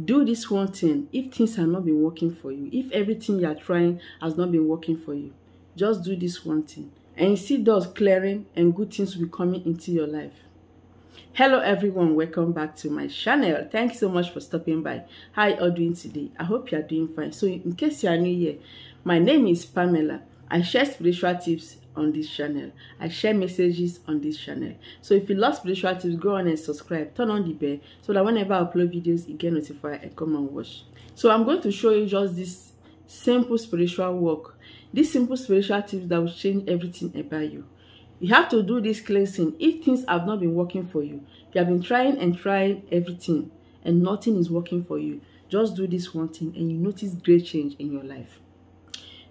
Do this one thing. If things have not been working for you, if everything you are trying has not been working for you, just do this one thing, and you see doors clearing and good things will be coming into your life. Hello everyone, welcome back to my channel. Thank you so much for stopping by. How are you all doing today? I hope you are doing fine. So in case you are new here, my name is Pamela. I share spiritual tips on this channel. I share messages on this channel. So if you love spiritual tips, go on and subscribe, turn on the bell so that whenever I upload videos, you get notified and come and watch. So I'm going to show you just this simple spiritual work, these simple spiritual tips that will change everything about you. You have to do this cleansing if things have not been working for you. If you have been trying and trying everything and nothing is working for you, just do this one thing and you notice great change in your life.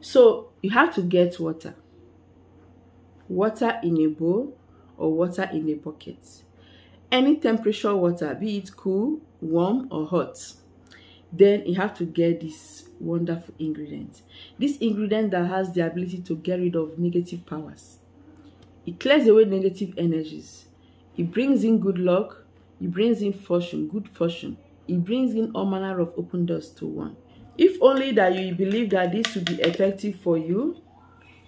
So you have to get water in a bowl or water in a bucket. Any temperature water, be it cool, warm or hot. Then you have to get this wonderful ingredient. This ingredient that has the ability to get rid of negative powers. It clears away negative energies. It brings in good luck. It brings in fortune, good fortune. It brings in all manner of open doors to one. If only that you believe that this will be effective for you,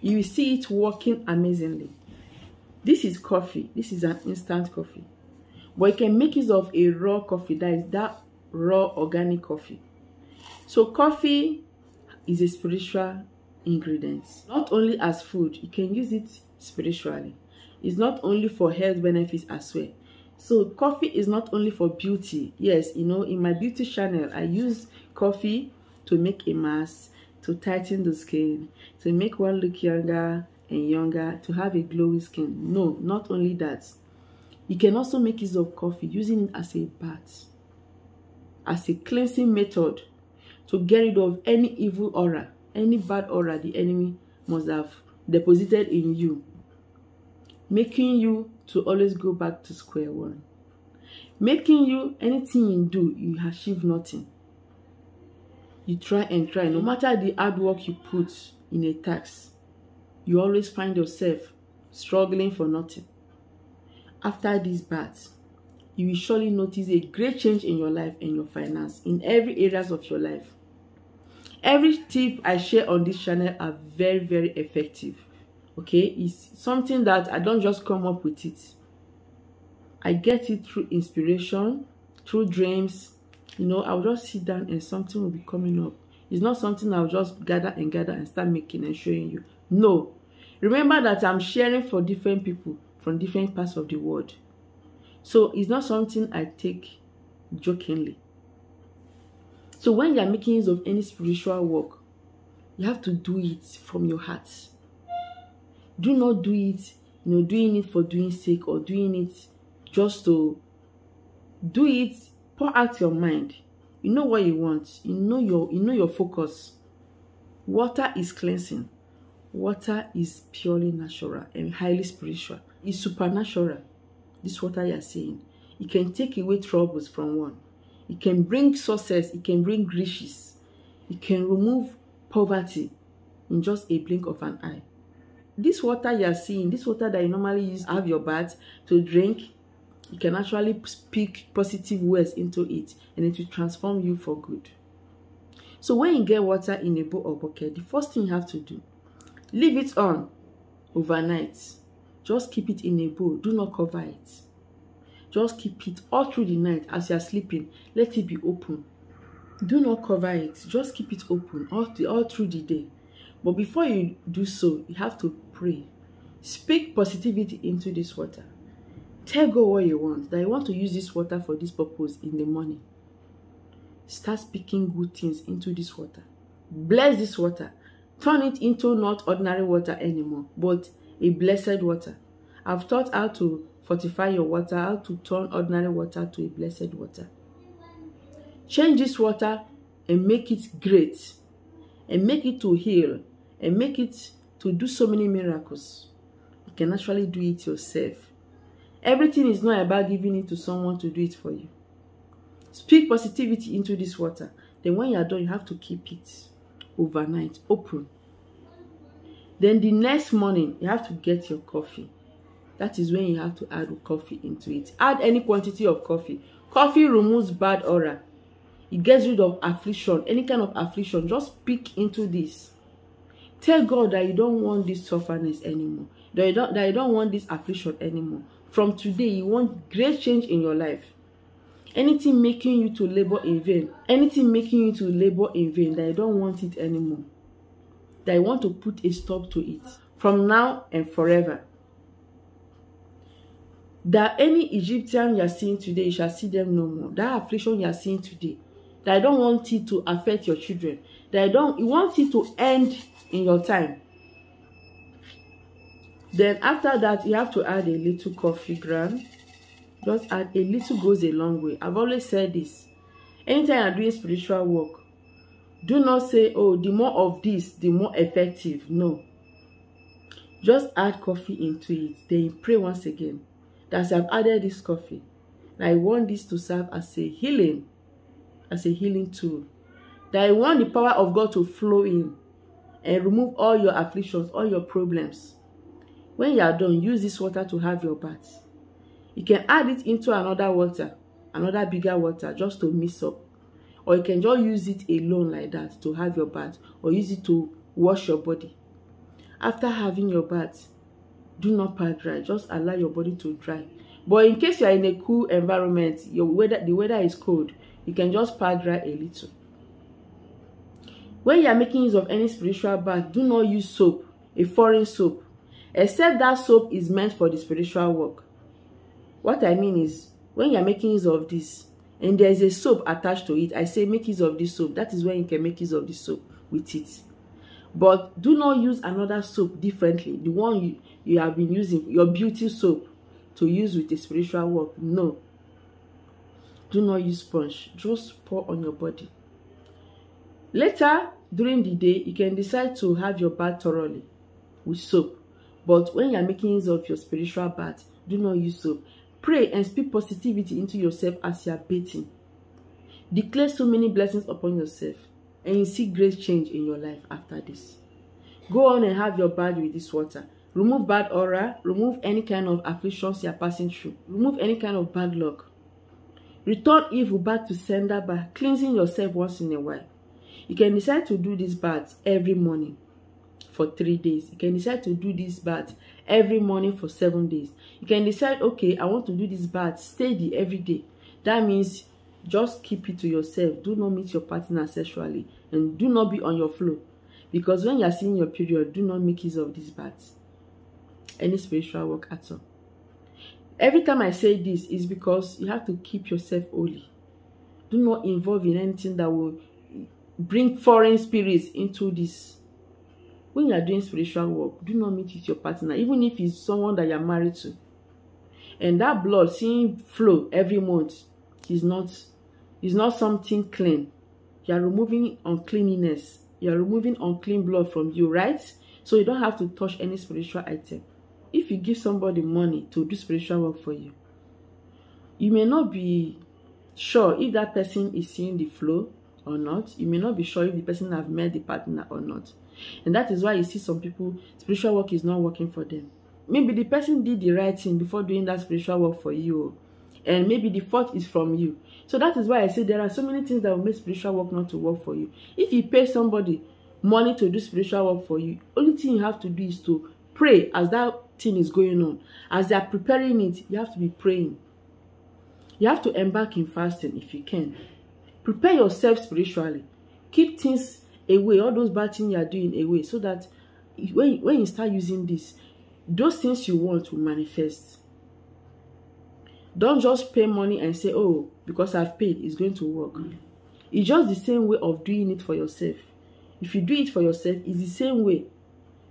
you will see it working amazingly. This is coffee. This is an instant coffee. But you can make use of a raw coffee, that is that raw organic coffee. So coffee is a spiritual ingredient. Not only as food, you can use it spiritually. It's not only for health benefits as well. So coffee is not only for beauty. Yes, you know, in my beauty channel, I use coffee to make a mask, to tighten the skin, to make one look younger and younger, to have a glowy skin. No, not only that. You can also make use of coffee, using it as a bath, as a cleansing method to get rid of any evil aura, any bad aura the enemy must have deposited in you, making you to always go back to square one, making you anything you do, you achieve nothing. You try and try, no matter the hard work you put in a task, you always find yourself struggling for nothing. After this bath, you will surely notice a great change in your life and your finance, in every areas of your life. Every tip I share on this channel are very, very effective. Okay, it's something that I don't just come up with it. I get it through inspiration, through dreams. You know, I'll just sit down and something will be coming up. It's not something I'll just gather and start making and showing you. No. Remember that I'm sharing for different people from different parts of the world. So it's not something I take jokingly. So when you're making use of any spiritual work, you have to do it from your heart. Do not do it, you know, doing it for doing sake or doing it just to do it. Pour out your mind. You know what you want. You know your focus. Water is cleansing. Water is purely natural and highly spiritual. It's supernatural. This water you are seeing. It can take away troubles from one. It can bring success. It can bring riches. It can remove poverty in just a blink of an eye. This water you are seeing, this water that you normally use to have your bath, to drink, you can actually speak positive words into it and it will transform you for good. So when you get water in a bowl or bucket, the first thing you have to do, leave it on overnight. Just keep it in a bowl. Do not cover it. Just keep it all through the night as you are sleeping. Let it be open. Do not cover it. Just keep it open all through the day. But before you do so, you have to pray. Speak positivity into this water. Tell God what you want, that you want to use this water for this purpose in the morning. Start speaking good things into this water. Bless this water. Turn it into not ordinary water anymore, but a blessed water. I've taught how to fortify your water, how to turn ordinary water to a blessed water. Change this water and make it great, and make it to heal, and make it to do so many miracles. You can actually do it yourself. Everything is not about giving it to someone to do it for you. Speak positivity into this water. Then when you are done, you have to keep it overnight open. Then the next morning, you have to get your coffee. That is when you have to add coffee into it. Add any quantity of coffee. Coffee removes bad aura. It gets rid of affliction, any kind of affliction. Just speak into this. Tell God that you don't want this sufferness anymore. That you don't want this affliction anymore. From today, you want great change in your life. Anything making you to labor in vain, that you don't want it anymore. That you want to put a stop to it from now and forever. That any Egyptian you are seeing today, you shall see them no more. That affliction you are seeing today, that I don't want it to affect your children. That you want it to end in your time. Then after that, you have to add a little coffee ground. Just add a little, goes a long way. I've always said this. Anytime you're doing spiritual work, do not say, oh, the more of this, the more effective. No. Just add coffee into it. Then pray once again. That I've added this coffee. I want this to serve as a healing tool. That I want the power of God to flow in and remove all your afflictions, all your problems. When you are done, use this water to have your bath. You can add it into another water, another bigger water, just to mix up. Or you can just use it alone like that to have your bath, or use it to wash your body. After having your bath, do not pat dry. Just allow your body to dry. But in case you are in a cool environment, the weather is cold, you can just pat dry a little. When you are making use of any spiritual bath, do not use soap, a foreign soap, except that soap is meant for the spiritual work. What I mean is, when you are making use of this, and there is a soap attached to it, I say make use of this soap. That is when you can make use of the soap with it. But do not use another soap differently. The one you have been using, your beauty soap, to use with the spiritual work. No. Do not use sponge. Just pour on your body. Later, during the day, you can decide to have your bath thoroughly with soap. But when you are making use of your spiritual bath, do not use soap. Pray and speak positivity into yourself as you are bathing. Declare so many blessings upon yourself, and you see great change in your life after this. Go on and have your bath with this water. Remove bad aura. Remove any kind of afflictions you are passing through. Remove any kind of bad luck. Return evil back to sender by cleansing yourself once in a while. You can decide to do this bath every morning for 3 days. You can decide to do this bath every morning for 7 days. You can decide, okay, I want to do this bath steady every day. That means just keep it to yourself. Do not meet your partner sexually, and do not be on your flow. Because when you are seeing your period, do not make use of this bath. Any spiritual work at all. Every time I say this is because you have to keep yourself holy. Do not involve in anything that will bring foreign spirits into this. When you are doing spiritual work, do not meet with your partner, even if it's someone that you are married to. And that blood seeing flow every month is not something clean. You are removing uncleanness. You are removing unclean blood from you, right? So you don't have to touch any spiritual item. If you give somebody money to do spiritual work for you, you may not be sure if that person is seeing the flow or not. You may not be sure if the person have met the partner or not. And that is why you see some people, spiritual work is not working for them. Maybe the person did the right thing before doing that spiritual work for you, and maybe the fault is from you. So that is why I say there are so many things that will make spiritual work not to work for you. If you pay somebody money to do spiritual work for you, only thing you have to do is to pray as that thing is going on. As they are preparing it, you have to be praying. You have to embark in fasting if you can. Prepare yourself spiritually. Keep things away, all those bad things you are doing away, so that when you start using this, those things you want will manifest. Don't just pay money and say, oh, because I've paid, it's going to work. It's just the same way of doing it for yourself. If you do it for yourself, it's the same way.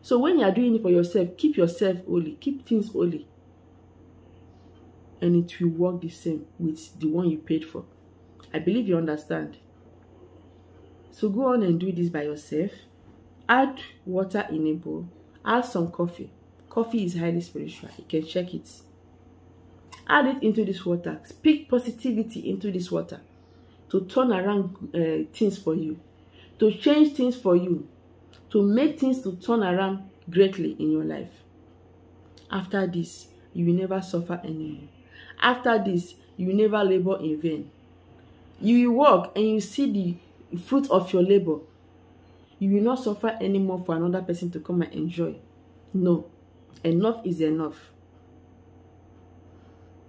So when you are doing it for yourself, keep yourself holy. Keep things holy. And it will work the same with the one you paid for. I believe you understand. So go on and do this by yourself. Add water in a bowl. Add some coffee. Coffee is highly spiritual. You can check it. Add it into this water. Speak positivity into this water to turn around things for you, to change things for you, to make things to turn around greatly in your life. After this, you will never suffer anymore. After this, you will never labor in vain. You will work and you see the fruit of your labor. You will not suffer anymore for another person to come and enjoy. No, enough is enough.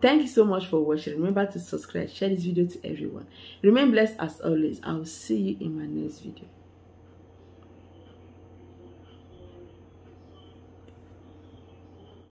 Thank you so much for watching. Remember to subscribe, share this video to everyone. Remain blessed as always. I will see you in my next video.